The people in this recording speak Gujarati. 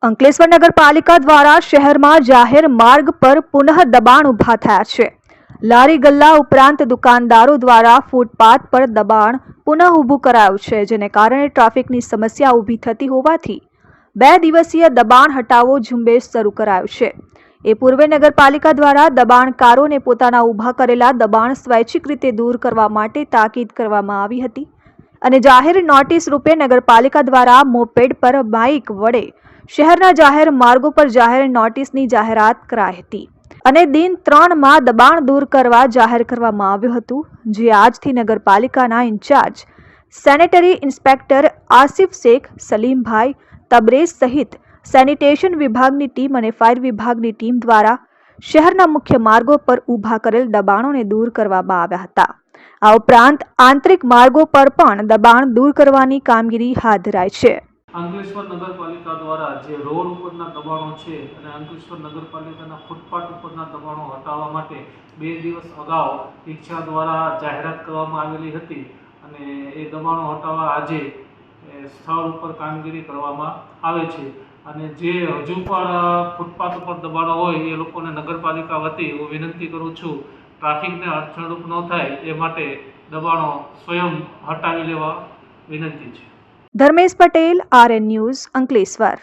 અંકલેશ્વર નગરપાલિકા દ્વારા શહેરમાં જાહેર માર્ગ પર પુનઃ દબાણ ઊભા થયા છે। લારી ગલ્લા ઉપરાંત દુકાનદારો દ્વારા ફૂટપાથ પર દબાણ પુનઃ ઊભું કરાયું છે, જેને કારણે ટ્રાફિકની સમસ્યા ઊભી થતી હોવાથી 2 દિવસીય દબાણ હટાવો ઝુંબેશ શરૂ કરાયું છે। એ પૂર્વે નગરપાલિકા દ્વારા દબાણકારોને પોતાના ઊભા કરેલા દબાણ સ્વૈચ્છિક રીતે દૂર કરવા માટે તાકીદ કરવામાં આવી હતી અને જાહેર નોટિસ રૂપે નગરપાલિકા દ્વારા મોપેડ પર બાઇક વડે શહેરના જાહેર માર્ગો પર જાહેર નોટિસની જાહેરાત કરાઈ હતી અને દિન 3 માં દબાણ દૂર કરવા જાહેર કરવામાં આવ્યું હતું, જે આજથી નગરપાલિકાના incharge sanitary inspector Asif Sheikh, Salimbhai, Tabrez સહિત સેનિટેશન વિભાગની ટીમ અને ફાયર વિભાગની ટીમ દ્વારા શહેરના મુખ્ય માર્ગો પર ઊભા કરેલ દબાણોને દૂર કરવામાં આવ્યા હતા। આ ઉપરાંત આંતરિક માર્ગો પર પણ દબાણ દૂર કરવાની કામગીરી હાથ ધરાઈ છે। અંકલેશ્વર નગરપાલિકા દ્વારા જે રોડ ઉપરના દબાણો છે અને અંકલેશ્વર નગરપાલિકાના ફૂટપાથ ઉપરના દબાણો હટાવવા માટે 2 દિવસ અગાઉ ઈચ્છા દ્વારા જાહેરાત કરવામાં આવેલી હતી અને એ દબાણો હટાવવા આજે સ્થળ ઉપર કામગીરી કરવામાં આવે છે અને જે હજુ પણ ફૂટપાથ ઉપર દબાણો હોય એ લોકોને નગરપાલિકા વતી હું વિનંતી કરું છું, ટ્રાફિકને અડચણરૂપ ન થાય એ માટે દબાણો સ્વયં હટાવી લેવા વિનંતી છે। Dharmesh Patel, RN news, Ankleshwar.